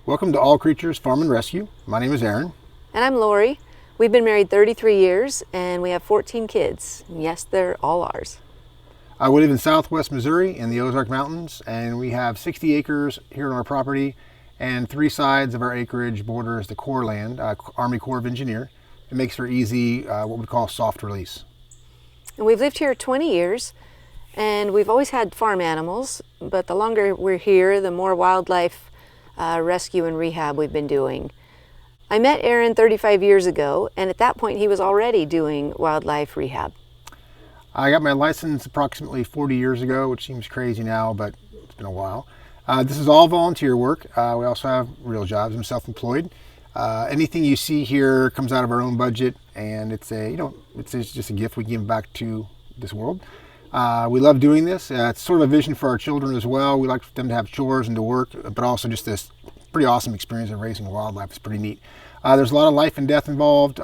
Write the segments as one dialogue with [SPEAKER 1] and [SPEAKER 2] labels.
[SPEAKER 1] Welcome to All Creatures Farm and Rescue. My name is Aaron.
[SPEAKER 2] And I'm Lori. We've been married 33 years and we have 14 kids. And yes, they're all ours.
[SPEAKER 1] We live in southwest Missouri in the Ozark Mountains, and we have 60 acres here on our property, and 3 sides of our acreage borders the Corps land, Army Corps of Engineer. It makes for easy, what we call soft release.
[SPEAKER 2] And we've lived here 20 years, and we've always had farm animals, but the longer we're here, the more wildlife rescue and rehab we've been doing. I met Aaron 35 years ago, and at that point he was already doing wildlife rehab.
[SPEAKER 1] I got my license approximately 40 years ago, which seems crazy now, but it's been a while. This is all volunteer work. We also have real jobs. I'm self-employed. Anything you see here comes out of our own budget, and it's just a gift we give back to this world. We love doing this. It's sort of a vision for our children as well. We like them to have chores and to work, but also just this pretty awesome experience of raising wildlife. It's pretty neat. There's a lot of life and death involved.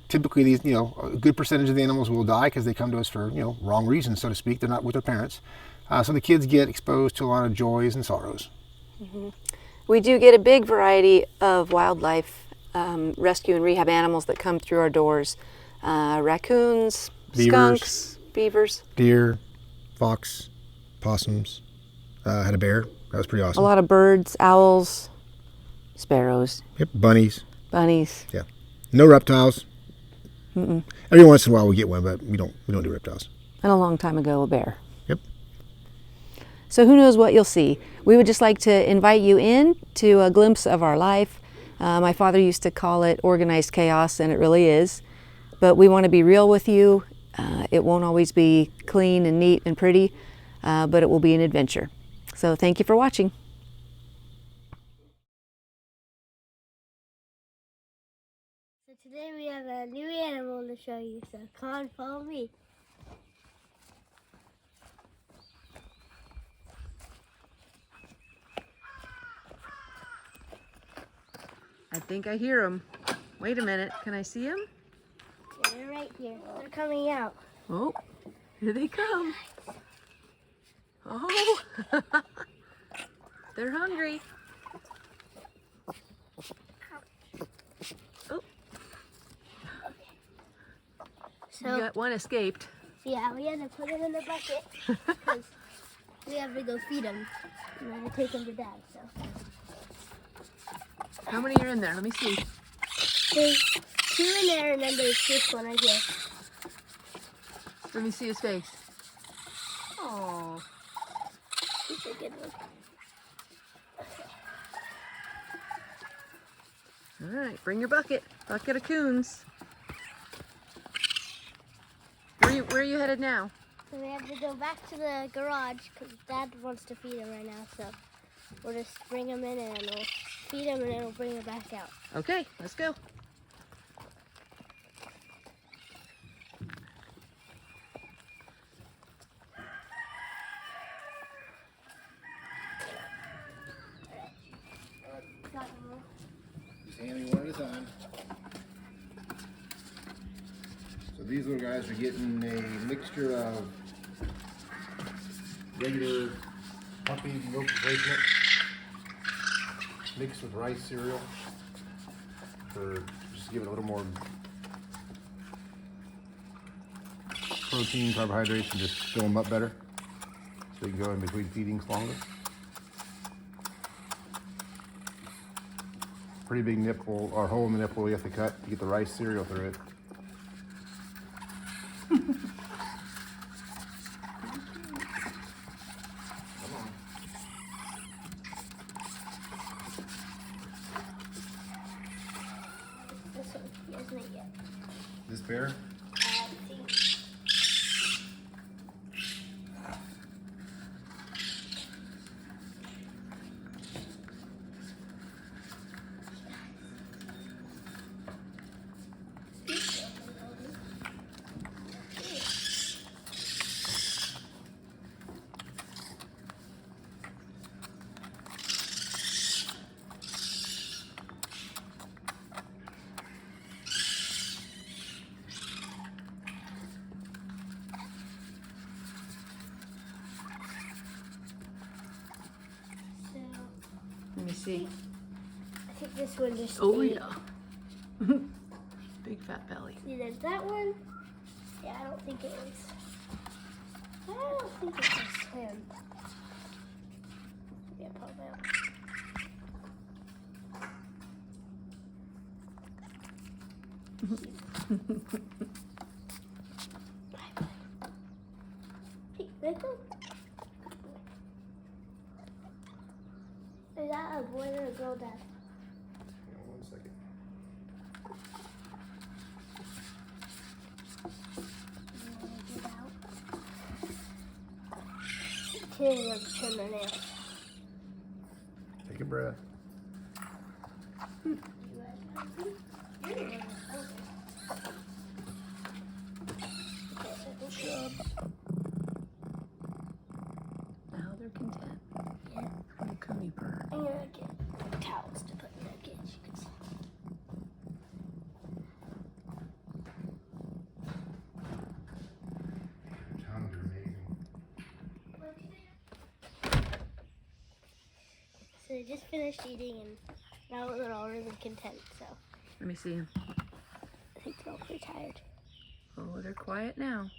[SPEAKER 1] Typically, these, a good percentage of the animals will die because they come to us for, wrong reasons, so to speak. They're not with their parents. So the kids get exposed to a lot of joys and sorrows.
[SPEAKER 2] Mm-hmm. We do get a big variety of wildlife rescue and rehab animals that come through our doors. Raccoons,
[SPEAKER 1] Beavers,
[SPEAKER 2] skunks, beavers.
[SPEAKER 1] Deer, fox, possums. Had a bear. That was pretty awesome.
[SPEAKER 2] A lot of birds, owls, sparrows.
[SPEAKER 1] Yep, bunnies.
[SPEAKER 2] Bunnies.
[SPEAKER 1] Yeah. No reptiles.
[SPEAKER 2] Mm-mm.
[SPEAKER 1] Every once in a while we get one, but we don't do reptiles.
[SPEAKER 2] And a long time ago, a bear.
[SPEAKER 1] Yep.
[SPEAKER 2] So who knows what you'll see. We would just like to invite you in to a glimpse of our life. My father used to call it organized chaos, and it really is. But we want to be real with you. It won't always be clean and neat and pretty, but it will be an adventure. So thank you for watching.
[SPEAKER 3] So today we have a new animal to show you, so come on, follow me.
[SPEAKER 2] I think I hear them. Wait a minute, can I see them?
[SPEAKER 3] Yeah, they're right here. They're coming out.
[SPEAKER 2] Oh, here they come. Oh, they're hungry. Oh,
[SPEAKER 3] So
[SPEAKER 2] you got one escaped.
[SPEAKER 3] yeah, we had to put them in the bucket because we have to go feed them and then take them to dad. So
[SPEAKER 2] How many are in there? Let me see.
[SPEAKER 3] there's 2 in there, and then there's this one right here.
[SPEAKER 2] Let me see his face. Oh,
[SPEAKER 3] He's a good one.
[SPEAKER 2] all right. Bring your bucket. Bucket of coons. Where are you headed now?
[SPEAKER 3] So we have to go back to the garage because dad wants to feed them right now. So we'll just bring them in and we'll feed them and then we'll bring them back out.
[SPEAKER 2] Okay, let's go.
[SPEAKER 1] Just hand me one at a time. So these little guys are getting a mixture of regular puppy milk replacement mixed with rice cereal for just to give it a little more protein, carbohydrates, and just fill them up better so you can go in between feedings longer. Pretty big nipple or hole in the nipple you have to cut to get the rice cereal through it.
[SPEAKER 3] This one, he hasn't ate yet.
[SPEAKER 1] This bear?
[SPEAKER 3] See.
[SPEAKER 2] Let me see.
[SPEAKER 3] think this one just
[SPEAKER 2] Oh
[SPEAKER 3] ate.
[SPEAKER 2] yeah. Big fat belly.
[SPEAKER 3] See, there's that one. Yeah, I don't think it was. I don't think it was him. Yeah, probably not. Hey, Rachel? Is that a boy or a girl, Dad?
[SPEAKER 1] Hang on 1 second.
[SPEAKER 3] Get out. Tearing them trim their nails.
[SPEAKER 1] Take a breath.
[SPEAKER 2] Now they're content.
[SPEAKER 3] Yeah.
[SPEAKER 2] Little coonie bird.
[SPEAKER 3] I'm gonna get towels to put in their cage. You can see.
[SPEAKER 1] Sounds amazing.
[SPEAKER 3] So they just finished eating and now they're all really content. So
[SPEAKER 2] Let me see them.
[SPEAKER 3] I think they're all pretty tired.
[SPEAKER 2] Oh, they're quiet now.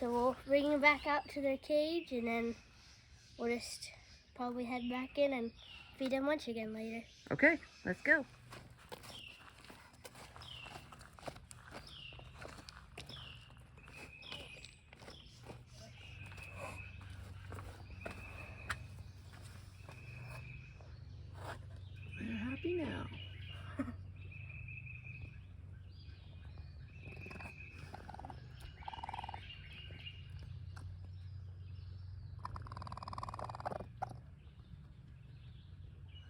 [SPEAKER 3] So we'll bring them back out to their cage and then we'll just probably head back in and feed them lunch again later.
[SPEAKER 2] Okay, let's go. They're happy now.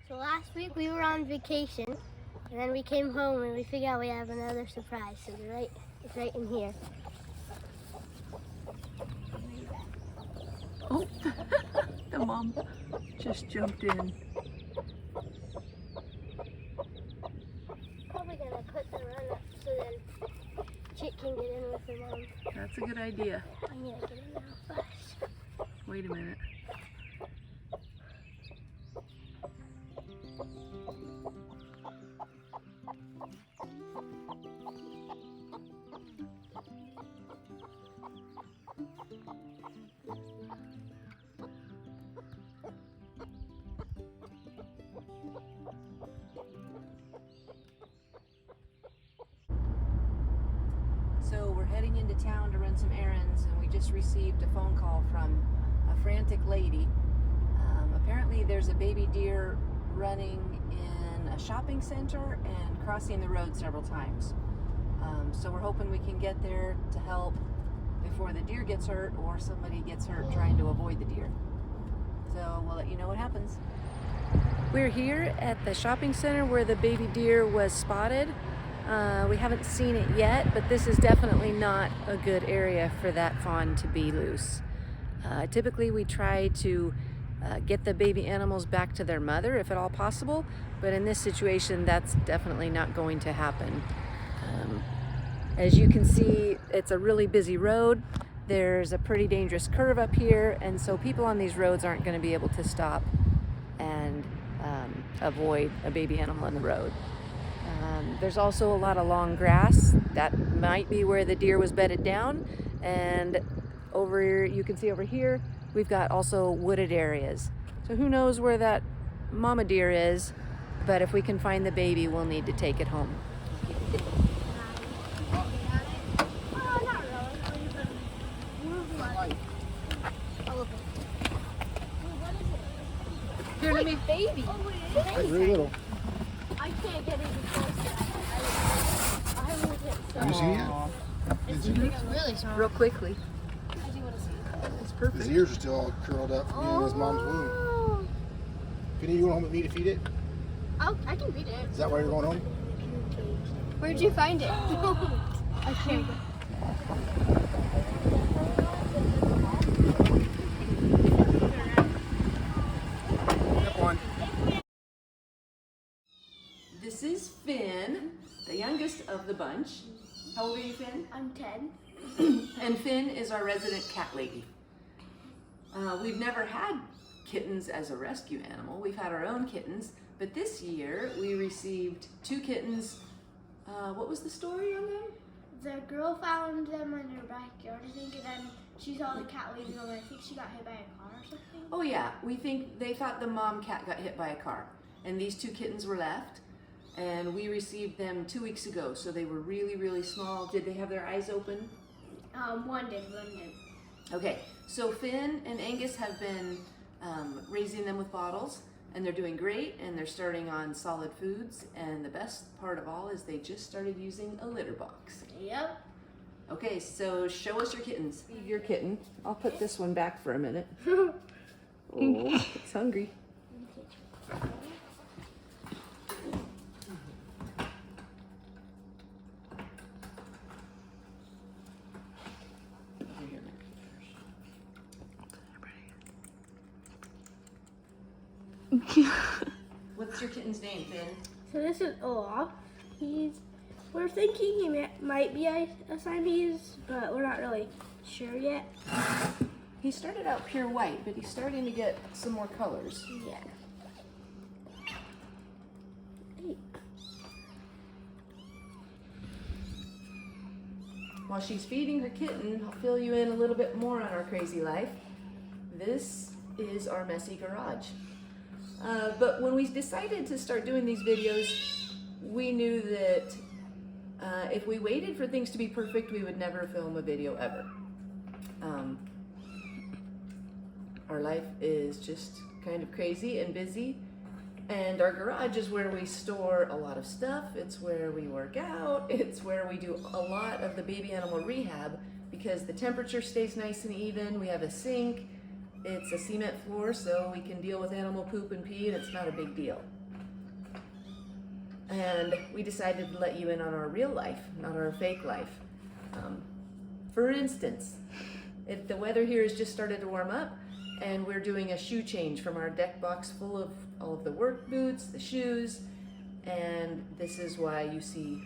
[SPEAKER 3] So last week we were on vacation and then we came home and we figured out we have another surprise. So it's right in here.
[SPEAKER 2] Oh, the mom just jumped in.
[SPEAKER 3] Probably gonna put the run up so then Chick can get in with her mom.
[SPEAKER 2] That's a good idea.
[SPEAKER 3] I'm gonna get in now first.
[SPEAKER 2] Wait a minute. So we're heading into town to run some errands, and we just received a phone call from a frantic lady. Apparently there's a baby deer running in a shopping center and crossing the road several times. So we're hoping we can get there to help before the deer gets hurt or somebody gets hurt trying to avoid the deer. So we'll let you know what happens. We're here at the shopping center where the baby deer was spotted. We haven't seen it yet, but this is definitely not a good area for that fawn to be loose. Typically we try to get the baby animals back to their mother if at all possible, but in this situation that's definitely not going to happen. As you can see, it's a really busy road. There's a pretty dangerous curve up here, and so people on these roads aren't going to be able to stop and avoid a baby animal in the road. There's also a lot of long grass. That might be where the deer was bedded down. And over here, you can see over here, we've got also wooded areas. So who knows where that mama deer is, but if we can find the baby, we'll need to take it home.
[SPEAKER 3] Oh, not really. Move left. Oh, look. What is it?
[SPEAKER 2] Here, let me.
[SPEAKER 3] Baby. Oh, wait, it is.
[SPEAKER 1] Very little.
[SPEAKER 3] I can't get any closer. I will get
[SPEAKER 1] Have you seen it yet?
[SPEAKER 3] It's really small.
[SPEAKER 2] Real quickly.
[SPEAKER 3] I do want to see it.
[SPEAKER 2] It's
[SPEAKER 1] His
[SPEAKER 2] perfect.
[SPEAKER 1] ears are still all curled up from being in his mom's womb. Finny, you going home with me to feed it?
[SPEAKER 3] I can feed it.
[SPEAKER 1] Is that why you're going home?
[SPEAKER 3] Where'd you find it? I can't.
[SPEAKER 1] Step one.
[SPEAKER 2] This is Finn, the youngest of the bunch. How old are you, Finn?
[SPEAKER 3] I'm 10.
[SPEAKER 2] And Finn is our resident cat lady. We've never had kittens as a rescue animal. We've had our own kittens, But this year we received 2 kittens. What was the story on them?
[SPEAKER 3] The girl found them in her backyard, I think, and then she saw the cat leaving them, and I think she got hit by a car or something.
[SPEAKER 2] Oh yeah, we think they thought the mom cat got hit by a car, and these 2 kittens were left, and we received them 2 weeks ago, so they were really, really small. Did they have their eyes open?
[SPEAKER 3] One did.
[SPEAKER 2] Okay, so Finn and Angus have been raising them with bottles, and they're doing great, and they're starting on solid foods, and the best part of all is they just started using a litter box.
[SPEAKER 3] Yep.
[SPEAKER 2] Okay, so show us your kittens. Your kitten. I'll put this one back for a minute. Oh, it's hungry. What's your kitten's name, Finn?
[SPEAKER 3] So this is Olaf. We're thinking he might be a Siamese, but we're not really sure yet.
[SPEAKER 2] He started out pure white, but he's starting to get some more colors.
[SPEAKER 3] Yeah. Hey.
[SPEAKER 2] While she's feeding her kitten, I'll fill you in a little bit more on our crazy life. This is our messy garage. But when we decided to start doing these videos, we knew that if we waited for things to be perfect, we would never film a video ever. Our life is just kind of crazy and busy, and our garage is where we store a lot of stuff. It's where we work out. It's where we do a lot of the baby animal rehab because the temperature stays nice and even. We have a sink. It's a cement floor, so we can deal with animal poop and pee, and it's not a big deal. And we decided to let you in on our real life, not our fake life. For instance, if the weather here has just started to warm up, and we're doing a shoe change from our deck box full of all of the work boots, the shoes, and this is why you see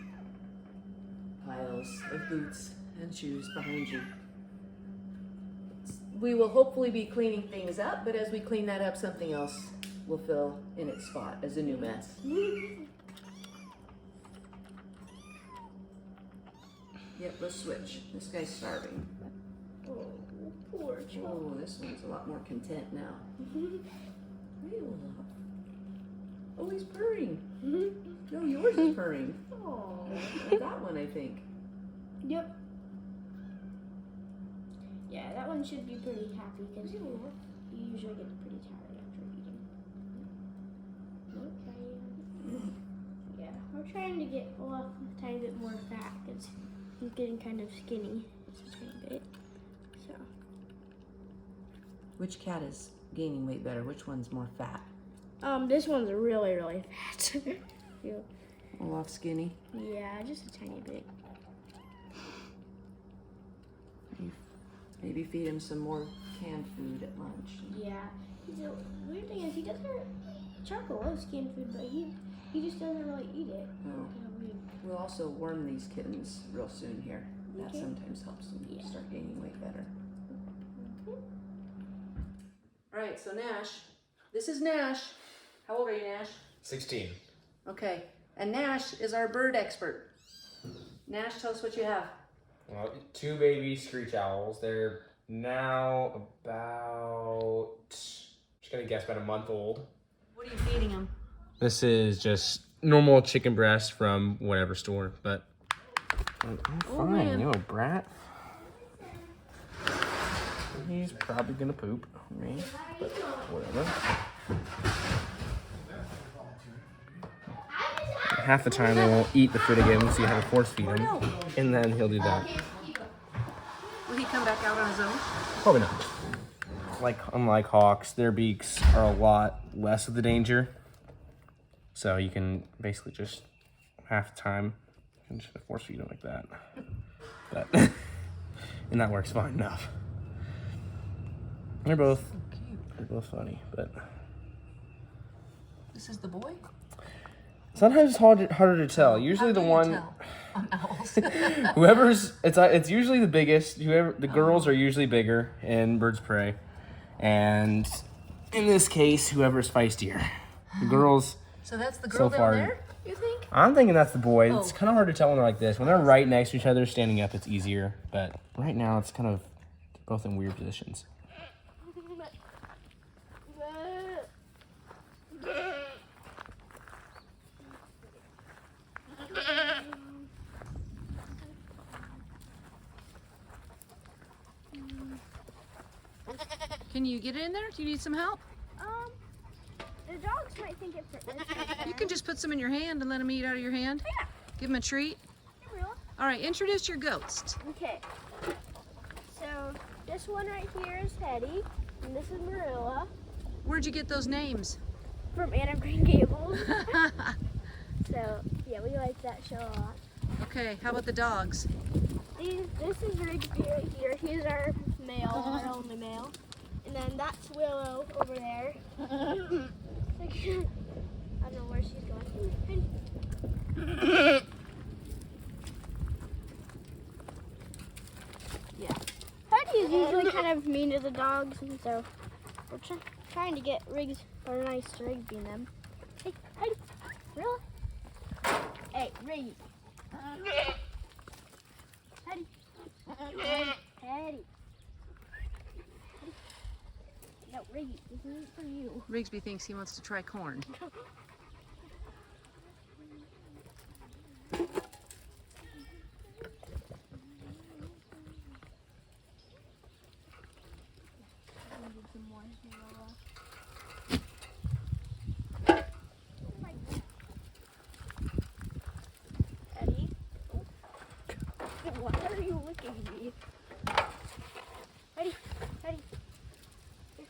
[SPEAKER 2] piles of boots and shoes behind you. We will hopefully be cleaning things up, but as we clean that up, something else will fill in its spot as a new mess. Yep, let's switch. This guy's starving.
[SPEAKER 3] Oh, poor child.
[SPEAKER 2] Oh, this one's a lot more content now. Oh, he's purring. No, yours is purring.
[SPEAKER 3] Oh.
[SPEAKER 2] That one, I think.
[SPEAKER 3] Yep. Yeah, that one should be pretty happy because you usually get pretty tired after eating. Yeah, we're trying to get Olaf a tiny bit more fat because he's getting kind of skinny. It's a tiny bit. So.
[SPEAKER 2] Which cat is gaining weight better? Which one's more fat?
[SPEAKER 3] This one's really, really fat. Yeah.
[SPEAKER 2] Olaf skinny.
[SPEAKER 3] Yeah, just a tiny bit.
[SPEAKER 2] Maybe feed him some more canned food at lunch.
[SPEAKER 3] Yeah. The weird thing is he doesn't. Charcoal loves canned food, but he just doesn't really eat it.
[SPEAKER 2] No.
[SPEAKER 3] Kind of weird.
[SPEAKER 2] We'll also worm these kittens real soon here. That
[SPEAKER 3] Okay.
[SPEAKER 2] sometimes helps them start gaining weight better. All right, so Nash. This is Nash. How old are you, Nash?
[SPEAKER 4] 16.
[SPEAKER 2] Okay, and Nash is our bird expert. Nash, tell us what you have.
[SPEAKER 4] Well, 2 baby screech owls. They're now about, just gonna guess, about a month old.
[SPEAKER 2] What are you feeding them?
[SPEAKER 4] This is just normal chicken breast from whatever store, but I'm fine,
[SPEAKER 2] man.
[SPEAKER 4] you little brat. He's probably gonna poop on me, but whatever. Half the time they won't eat the food again, so you have to force feed him, and then he'll do that.
[SPEAKER 2] Will he come back out on his own?
[SPEAKER 4] Probably not. Like, unlike hawks, their beaks are a lot less of the danger. So you can basically just, half the time, you can just force feed them like that. But, and that works fine enough. They're both funny, but.
[SPEAKER 2] This is the boy?
[SPEAKER 4] Sometimes it's harder to tell. Usually the one,
[SPEAKER 2] On owls.
[SPEAKER 4] whoever's, it's usually the biggest. The girls are usually bigger in birds of prey. And in this case, whoever's feistier. The girls
[SPEAKER 2] So that's the
[SPEAKER 4] So
[SPEAKER 2] girl
[SPEAKER 4] far-
[SPEAKER 2] down there, you think?
[SPEAKER 4] I'm thinking that's the boy. It's
[SPEAKER 2] Oh.
[SPEAKER 4] kind of hard to tell when they're like this. When they're right next to each other, standing up, it's easier. But right now, it's kind of both in weird positions.
[SPEAKER 2] Can you get in there? Do you need some help?
[SPEAKER 3] The dogs might think it fits.
[SPEAKER 2] You can just put some in your hand and let them eat out of your hand.
[SPEAKER 3] Yeah.
[SPEAKER 2] Give them a treat. All right, introduce your goats.
[SPEAKER 3] Okay. So this one right here is Teddy, and this is Marilla
[SPEAKER 2] Where'd you get those names?
[SPEAKER 3] from Anne of Green Gables. So yeah, we like that show a lot.
[SPEAKER 2] Okay, how about the dogs?
[SPEAKER 3] This is Rigsby right here. He's our male, our only male. And then that's Willow over there. I don't know where she's going. Yeah. Heidi is usually kind of mean to the dogs, and so we're trying to get Riggs or nice to Rigsby and them. Hey, Heidi, really? Hey, Riggy. Heidi. Heidi. No, Riggy, this isn't for you.
[SPEAKER 2] Rigsby thinks he wants to try corn.
[SPEAKER 3] Eddie? Why are you looking at me? Eddie, Eddie. Here.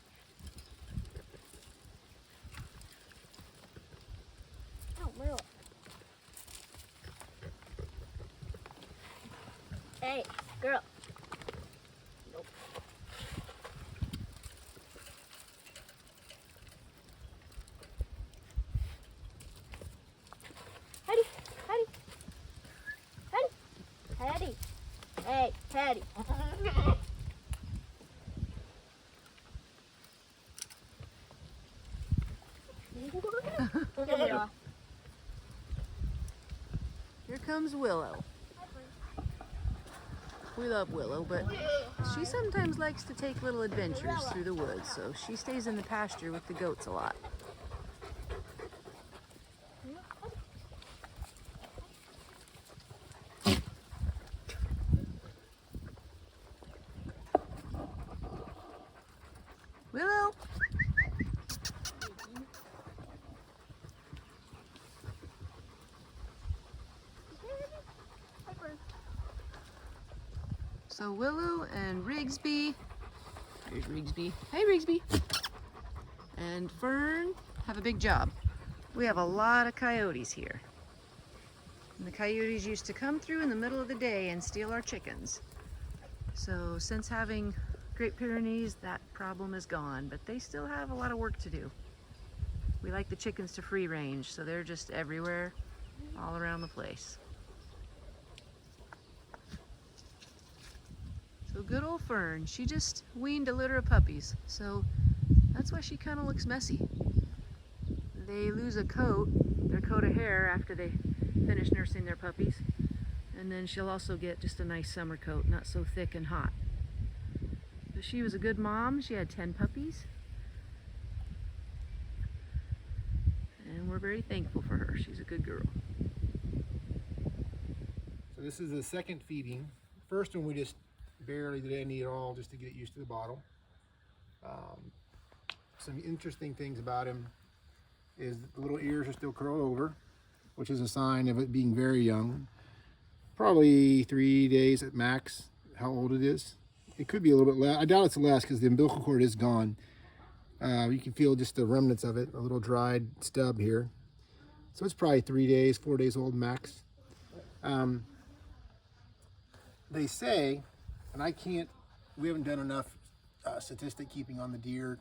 [SPEAKER 3] Oh, Merle. Hey, girl. Nope. Eddie, Eddie. Eddie. Teddy. Hey, Teddy.
[SPEAKER 2] Here comes Willow. We love Willow, but she sometimes likes to take little adventures through the woods, so she stays in the pasture with the goats a lot. Willow! So Willow and Rigsby, here's Rigsby, hey Rigsby, and Fern have a big job. We have a lot of coyotes here. And the coyotes used to come through in the middle of the day and steal our chickens. So since having Great Pyrenees, that problem is gone, but they still have a lot of work to do. We like the chickens to free range, so they're just everywhere, all around the place. So good old Fern, she just weaned a litter of puppies, so that's why she kind of looks messy. They lose a coat, their coat of hair, after they finish nursing their puppies, and then she'll also get just a nice summer coat, not so thick and hot. But she was a good mom. She had 10 puppies, and we're very thankful for her. She's a good girl.
[SPEAKER 1] So this is the second feeding. First one we just barely did any at all just to get used to the bottle. Some interesting things about him is that the little ears are still curled over, which is a sign of it being very young. Probably 3 days at max, how old it is. It could be a little bit less. I doubt it's less because the umbilical cord is gone. You can feel just the remnants of it, a little dried stub here. So it's probably 3 days, 4 days old max. They say, and we haven't done enough statistic keeping on the deer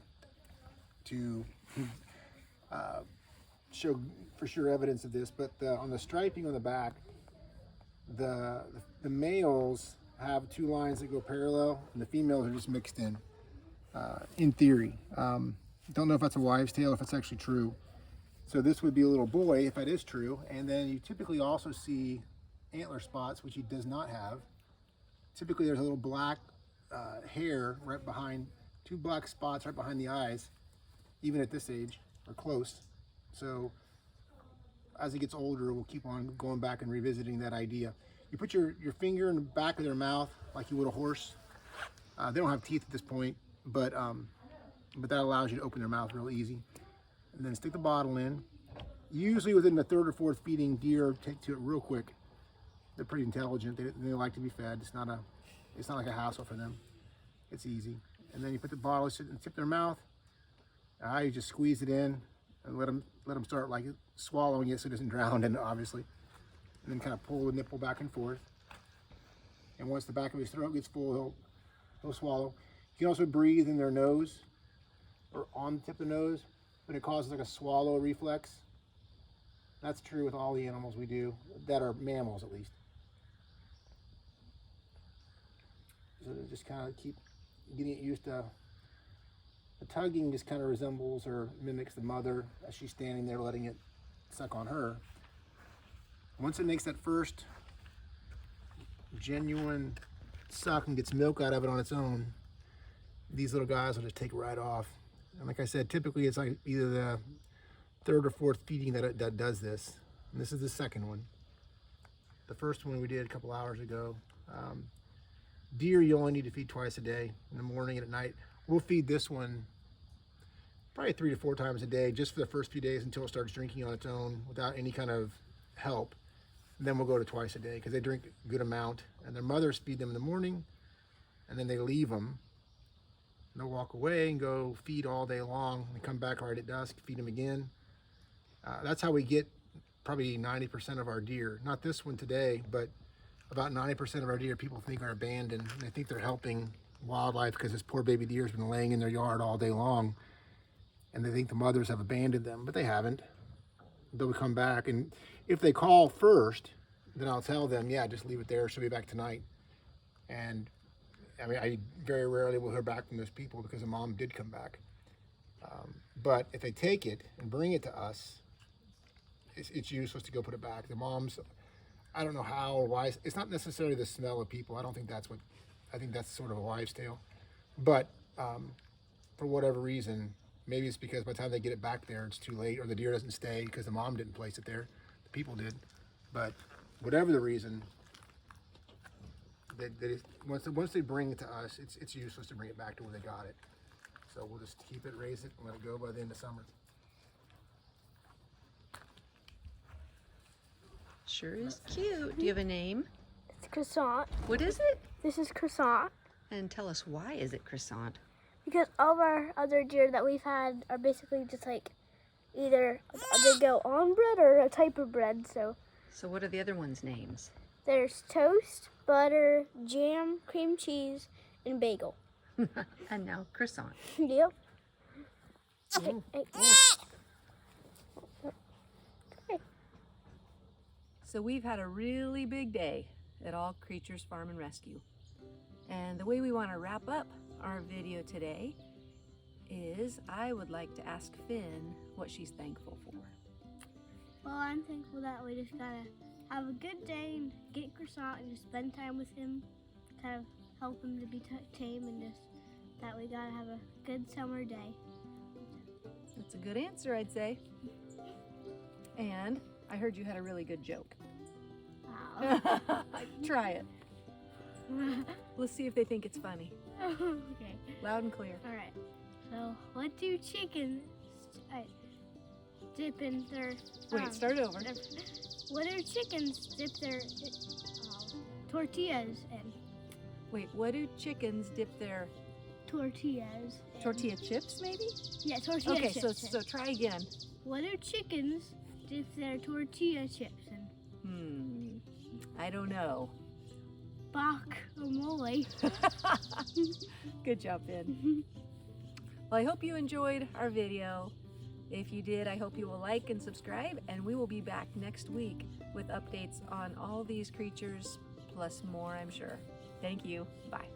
[SPEAKER 1] to show for sure evidence of this, but on the striping on the back, the males have 2 lines that go parallel, and the females are just mixed in theory. Don't know if that's a wives' tale, if it's actually true. So this would be a little boy if that is true. And then you typically also see antler spots, which he does not have. Typically there's a little black hair right behind, 2 black spots right behind the eyes, even at this age, or close. So as he gets older, we'll keep on going back and revisiting that idea. You put your finger in the back of their mouth like you would a horse. They don't have teeth at this point, but that allows you to open their mouth real easy. And then stick the bottle in. Usually within the 3rd or 4th feeding, deer take to it real quick. They're pretty intelligent. They like to be fed. It's not like a hassle for them. It's easy. And then you put the bottle, sit and tip their mouth. You just squeeze it in and let them start like swallowing it so it doesn't drown in it, obviously. And then kind of pull the nipple back and forth. And once the back of his throat gets full, he'll swallow. You can also breathe in their nose or on the tip of the nose, but it causes like a swallow reflex. That's true with all the animals we do, that are mammals at least. So just kind of keep getting it used to. The tugging just kind of resembles or mimics the mother as she's standing there letting it suck on her. Once it makes that first genuine suck and gets milk out of it on its own, these little guys will just take right off. And like I said, typically it's like either the 3rd or 4th feeding that does this. And this is the 2nd one. The first one we did a couple hours ago. Deer, you only need to feed twice a day, in the morning and at night. We'll feed this one probably 3 to 4 times a day, just for the first few days until it starts drinking on its own without any kind of help. And then we'll go to twice a day because they drink a good amount. And their mothers feed them in the morning, and then they leave them. And they'll walk away and go feed all day long and come back right at dusk, feed them again. That's how we get probably 90% of our deer. Not this one today, but about 90% of our deer people think are abandoned. And they think they're helping wildlife because this poor baby deer has been laying in their yard all day long. And they think the mothers have abandoned them, but they haven't. They'll come back. And if they call first, then I'll tell them, yeah, just leave it there. She'll be back tonight. And I mean, I very rarely will hear back from those people because the mom did come back. But if they take it and bring it to us, it's useless to go put it back. The moms, I don't know how or why. It's not necessarily the smell of people. I don't think that's what, I think that's sort of a wives' tale. But for whatever reason, maybe it's because by the time they get it back there, it's too late, or the deer doesn't stay because the mom didn't place it there. The people did. But whatever the reason, once they bring it to us, it's useless to bring it back to where they got it. So we'll just keep it, raise it, and let it go by the end of summer.
[SPEAKER 2] Sure is cute. Do you have a name?
[SPEAKER 3] It's croissant.
[SPEAKER 2] What is it?
[SPEAKER 3] This is croissant.
[SPEAKER 2] And tell us, why is it croissant?
[SPEAKER 3] Because all of our other deer that we've had are basically just like either they go on bread or a type of bread. So
[SPEAKER 2] what are the other ones' names?
[SPEAKER 3] there's toast, butter, jam, cream cheese, and bagel.
[SPEAKER 2] And now croissant.
[SPEAKER 3] Yep.
[SPEAKER 2] Ooh.
[SPEAKER 3] Hey.
[SPEAKER 2] So we've had a really big day at All Creatures Farm and Rescue. And the way we want to wrap up our video today is I would like to ask Finn what she's thankful for.
[SPEAKER 3] Well, I'm thankful that we just gotta have a good day and get croissant and just spend time with him, kind of help him to be tame, and just that we gotta have a good summer day.
[SPEAKER 2] That's a good answer, I'd say. And I heard you had a really good joke.
[SPEAKER 3] Wow.
[SPEAKER 2] Try it. Let's see if they think it's funny.
[SPEAKER 3] Okay.
[SPEAKER 2] Loud and clear.
[SPEAKER 3] All right. So, what do chickens dip in their?
[SPEAKER 2] Wait, start over.
[SPEAKER 3] What do chickens dip their tortillas in?
[SPEAKER 2] Wait, what do chickens dip their
[SPEAKER 3] Tortillas. In?
[SPEAKER 2] tortilla chips, maybe?
[SPEAKER 3] Yeah, tortilla
[SPEAKER 2] Okay,
[SPEAKER 3] chips.
[SPEAKER 2] so try again.
[SPEAKER 3] What do chickens dip their tortilla chips in?
[SPEAKER 2] I don't know.
[SPEAKER 3] Guacamole.
[SPEAKER 2] Good job, Finn. Well, I hope you enjoyed our video. If you did, I hope you will like and subscribe, and we will be back next week with updates on all these creatures, plus more, I'm sure. Thank you. Bye.